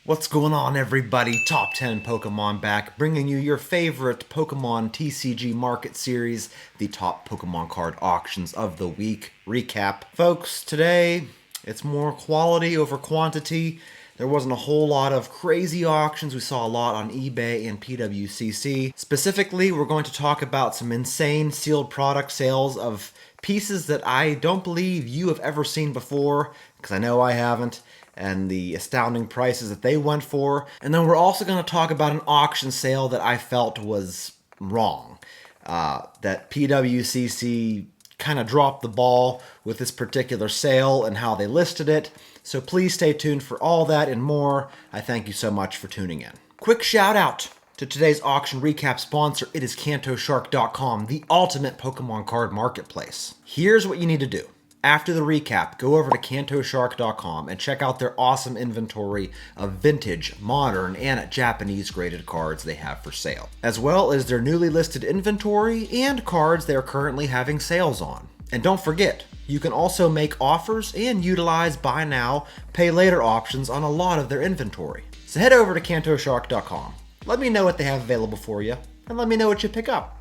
What's going on, everybody? Top 10 Pokemon back, bringing you your favorite Pokemon TCG Market Series, the top Pokemon card auctions of the week recap. Folks, today it's more quality over quantity. There wasn't a whole lot of crazy auctions. We saw a lot on eBay and PWCC. Specifically, we're going to talk about some insane sealed product sales of pieces that I don't believe you have ever seen before, because I know I haven't, and the astounding prices that they went for. And then we're also going to talk about an auction sale that I felt was wrong. That PWCC kind of dropped the ball with this particular sale and how they listed it. So please stay tuned for all that and more. I thank you so much for tuning in. Quick shout out to today's auction recap sponsor. It is KantoShark.com, the ultimate Pokemon card marketplace. Here's what you need to do. After the recap, go over to KantoShark.com and check out their awesome inventory of vintage, modern, and Japanese graded cards they have for sale, as well as their newly listed inventory and cards they are currently having sales on. And don't forget, you can also make offers and utilize buy now, pay later options on a lot of their inventory. So head over to KantoShark.com. Let me know what they have available for you, and let me know what you pick up.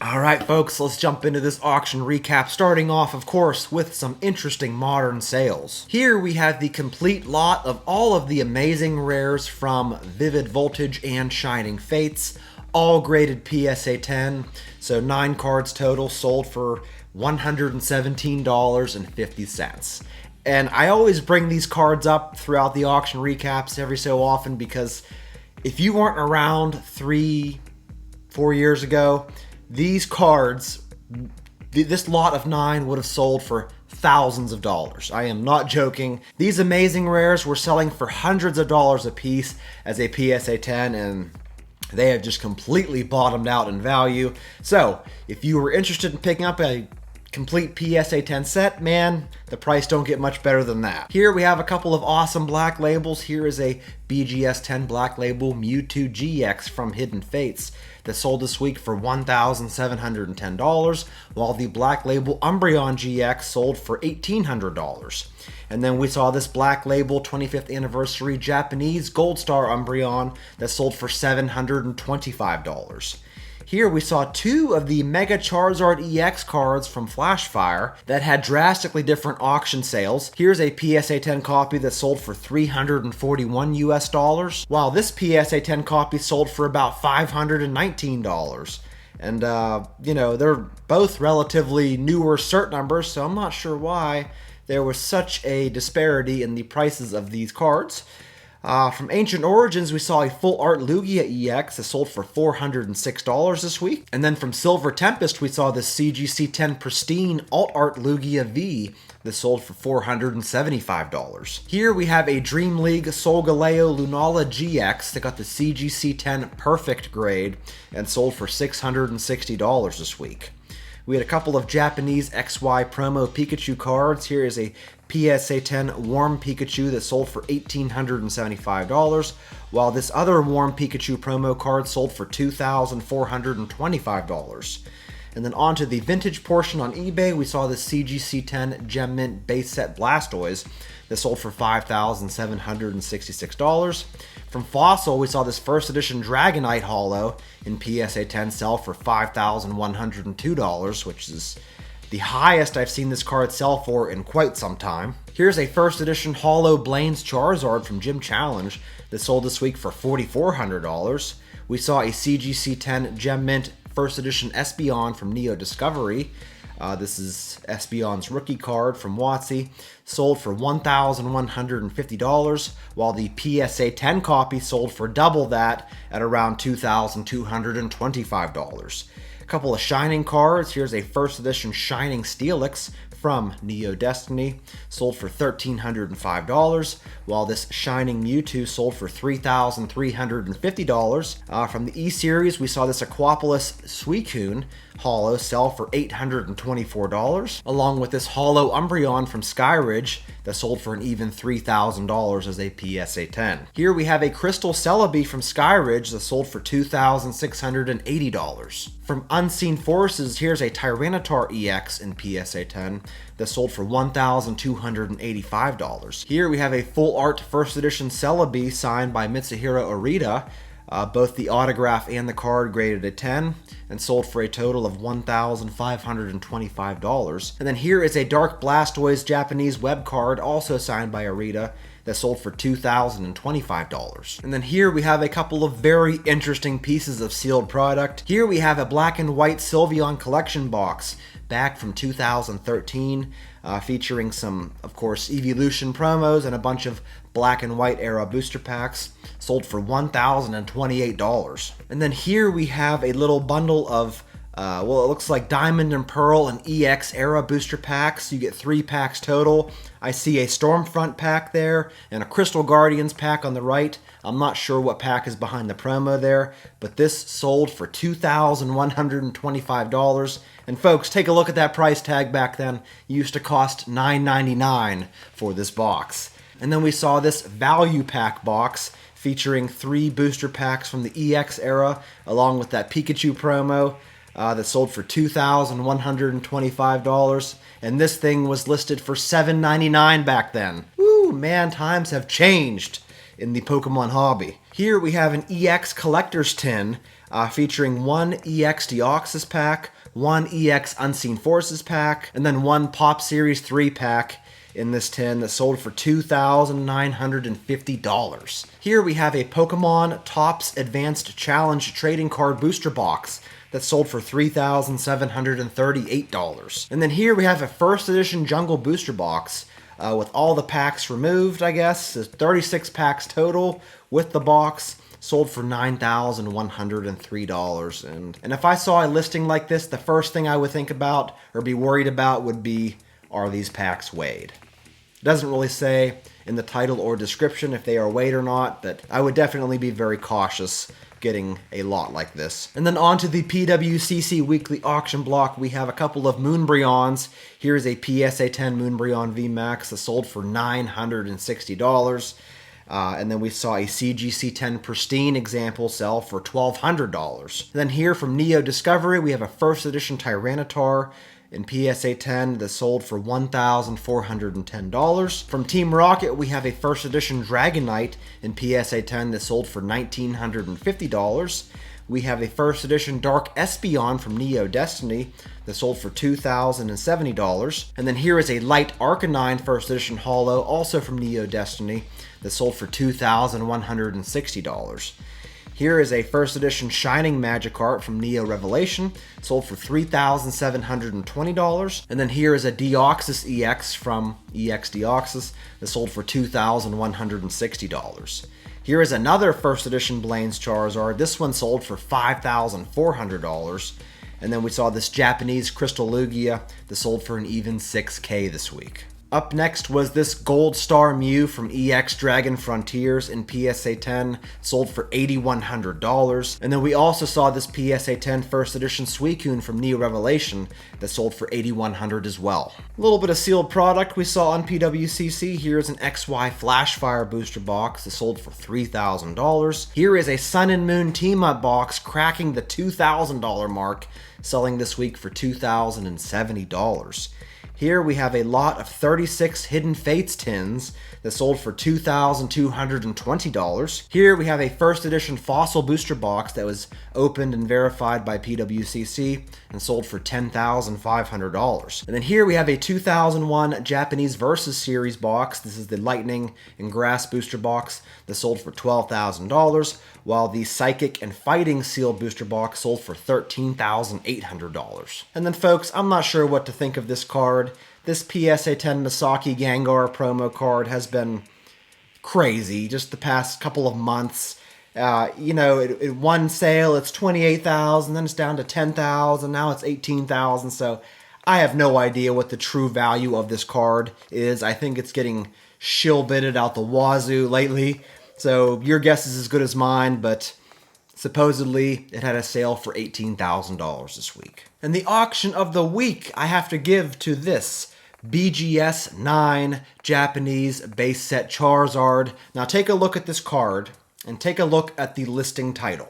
Alright folks, let's jump into this auction recap, starting off, of course, with some interesting modern sales. Here we have the complete lot of all of the amazing rares from Vivid Voltage and Shining Fates, all graded PSA 10, so 9 cards total, sold for $117.50. And I always bring these cards up throughout the auction recaps every so often because if you weren't around 3-4 years ago, these cards, this lot of 9 would have sold for thousands of dollars. I am not joking. These amazing rares were selling for hundreds of dollars a piece as a PSA 10, and they have just completely bottomed out in value. So, if you were interested in picking up a complete PSA 10 set, man, the price don't get much better than that. Here we have a couple of awesome black labels. Here is a BGS 10 black label Mewtwo GX from Hidden Fates that sold this week for $1,710, while the black label Umbreon GX sold for $1,800. And then we saw this black label 25th anniversary Japanese Gold Star Umbreon that sold for $725. Here we saw 2 of the Mega Charizard EX cards from Flashfire that had drastically different auction sales. Here's a PSA 10 copy that sold for $341 US, while this PSA 10 copy sold for about $519. And, they're both relatively newer cert numbers, so I'm not sure why there was such a disparity in the prices of these cards. From Ancient Origins, we saw a full art Lugia EX that sold for $406 this week. And then from Silver Tempest, we saw the CGC 10 Pristine Alt Art Lugia V that sold for $475. Here we have a Dream League Solgaleo Lunala GX that got the CGC 10 Perfect grade and sold for $660 this week. We had a couple of Japanese XY promo Pikachu cards. Here is a PSA 10 Warm Pikachu that sold for $1,875, while this other Warm Pikachu promo card sold for $2,425. And then onto the vintage portion on eBay, we saw the CGC 10 Gem Mint base set Blastoise that sold for $5,766. From Fossil, we saw this first edition Dragonite Holo in PSA 10 sell for $5,102, which is the highest I've seen this card sell for in quite some time. Here's a first edition Holo Blaine's Charizard from Gym Challenge that sold this week for $4,400. We saw a CGC 10 Gem Mint first edition Espeon from Neo Discovery. This is Espeon's rookie card from WotC, sold for $1,150, while the PSA 10 copy sold for double that at around $2,225. A couple of Shining cards. Here's a first edition Shining Steelix from Neo Destiny, sold for $1,305, while this Shining Mewtwo sold for $3,350. From the E-Series, we saw this Aquapolis Suicune Holo sell for $824, along with this Holo Umbreon from Skyridge that sold for an even $3,000 as a PSA 10. Here we have a Crystal Celebi from Skyridge that sold for $2,680. From Unseen Forces, here's a Tyranitar EX in PSA 10 that sold for $1,285. Here we have a full art first edition Celebi signed by Mitsuhiro Arita, both the autograph and the card graded a 10, and sold for a total of $1,525. And then here is a Dark Blastoise Japanese web card, also signed by Arita, that sold for $2,025. And then here we have a couple of very interesting pieces of sealed product. Here we have a black and white Sylveon collection box back from 2013, featuring some, of course, Evolution promos and a bunch of black and white era booster packs, sold for $1,028. And then here we have a little bundle of it looks like Diamond and Pearl and EX era booster packs. You get 3 packs total. I see a Stormfront pack there and a Crystal Guardians pack on the right. I'm not sure what pack is behind the promo there, but this sold for $2,125. And folks, take a look at that price tag back then. It used to cost $9.99 for this box. And then we saw this value pack box featuring 3 booster packs from the EX era, along with that Pikachu promo. That sold for $2,125, and this thing was listed for $7.99 back then. Woo, man, times have changed in the Pokemon hobby. Here we have an EX Collector's Tin featuring 1 EX Deoxys pack, 1 EX Unseen Forces pack, and then 1 Pop Series 3 pack in this tin that sold for $2,950. Here we have a Pokemon Topps Advanced Challenge Trading Card Booster Box that sold for $3,738. And then here we have a first edition Jungle Booster Box with all the packs removed, I guess. There's 36 packs total with the box, sold for $9,103. And if I saw a listing like this, the first thing I would think about or be worried about would be, are these packs weighed? It doesn't really say in the title or description if they are weighed or not, but I would definitely be very cautious getting a lot like this. And then on to the PWCC weekly auction block, we have a couple of Moonbreons. Here's a PSA 10 Moonbreon VMAX that sold for $960. And then we saw a CGC 10 Pristine example sell for $1,200. Then here from Neo Discovery, we have a first edition Tyranitar in PSA 10 that sold for $1,410. From Team Rocket, we have a first edition Dragonite in PSA 10 that sold for $1,950. We have a first edition Dark Espeon from Neo Destiny that sold for $2,070. And then here is a Light Arcanine first edition Holo, also from Neo Destiny, that sold for $2,160. Here is a first edition Shining Magikarp from Neo Revelation, sold for $3,720. And then here is a Deoxys EX from EX Deoxys that sold for $2,160. Here is another first edition Blaine's Charizard. This one sold for $5,400. And then we saw this Japanese Crystal Lugia that sold for an even $6,000 this week. Up next was this Gold Star Mew from EX Dragon Frontiers in PSA 10, sold for $8,100. And then we also saw this PSA 10 first edition Suicune from Neo Revelation that sold for $8,100 as well. A little bit of sealed product we saw on PWCC. Here's an XY Flashfire booster box that sold for $3,000. Here is a Sun and Moon team-up box cracking the $2,000 mark, selling this week for $2,070. Here we have a lot of 36 Hidden Fates tins that sold for $2,220. Here we have a first edition Fossil booster box that was opened and verified by PWCC and sold for $10,500. And then here we have a 2001 Japanese Versus Series box. This is the Lightning and Grass booster box that sold for $12,000, while the Psychic and Fighting sealed booster box sold for $13,800. And then folks, I'm not sure what to think of this card. This PSA 10 Misaki Gengar promo card has been crazy just the past couple of months. It one sale, it's $28,000, then it's down to $10,000, now it's $18,000. So I have no idea what the true value of this card is. I think it's getting shill bidded out the wazoo lately. So your guess is as good as mine, but supposedly it had a sale for $18,000 this week. And the auction of the week I have to give to this BGS 9 Japanese base set Charizard. Now take a look at this card and take a look at the listing title.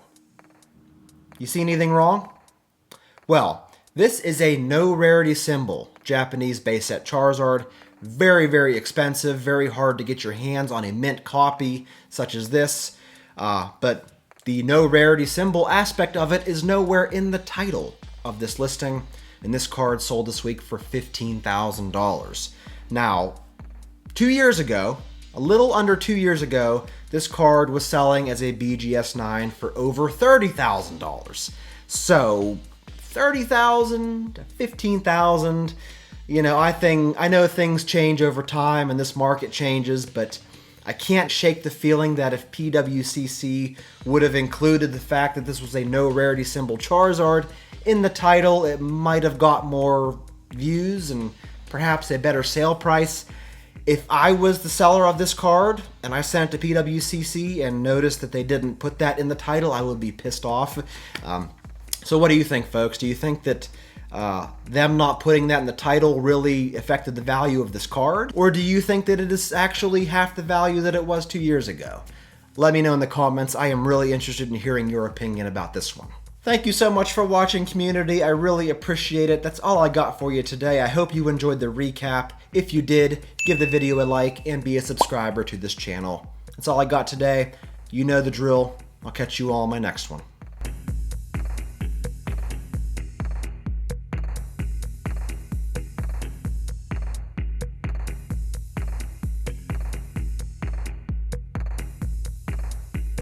You see anything wrong? Well, this is a no rarity symbol Japanese base set Charizard. Very, very expensive, very hard to get your hands on a mint copy such as this. But the no rarity symbol aspect of it is nowhere in the title of this listing. And this card sold this week for $15,000. Now, 2 years ago, a little under 2 years ago, this card was selling as a BGS 9 for over $30,000. So, $30,000 to $15,000. You know, I know things change over time and this market changes, but I can't shake the feeling that if PWCC would have included the fact that this was a no rarity symbol Charizard in the title, it might have got more views and perhaps a better sale price. If I was the seller of this card and I sent it to PWCC and noticed that they didn't put that in the title, I would be pissed off. So what do you think, folks? Do you think that them not putting that in the title really affected the value of this card? Or do you think that it is actually half the value that it was 2 years ago? Let me know in the comments. I am really interested in hearing your opinion about this one. Thank you so much for watching, community. I really appreciate it. That's all I got for you today. I hope you enjoyed the recap. If you did, give the video a like and be a subscriber to this channel. That's all I got today. You know the drill. I'll catch you all in my next one.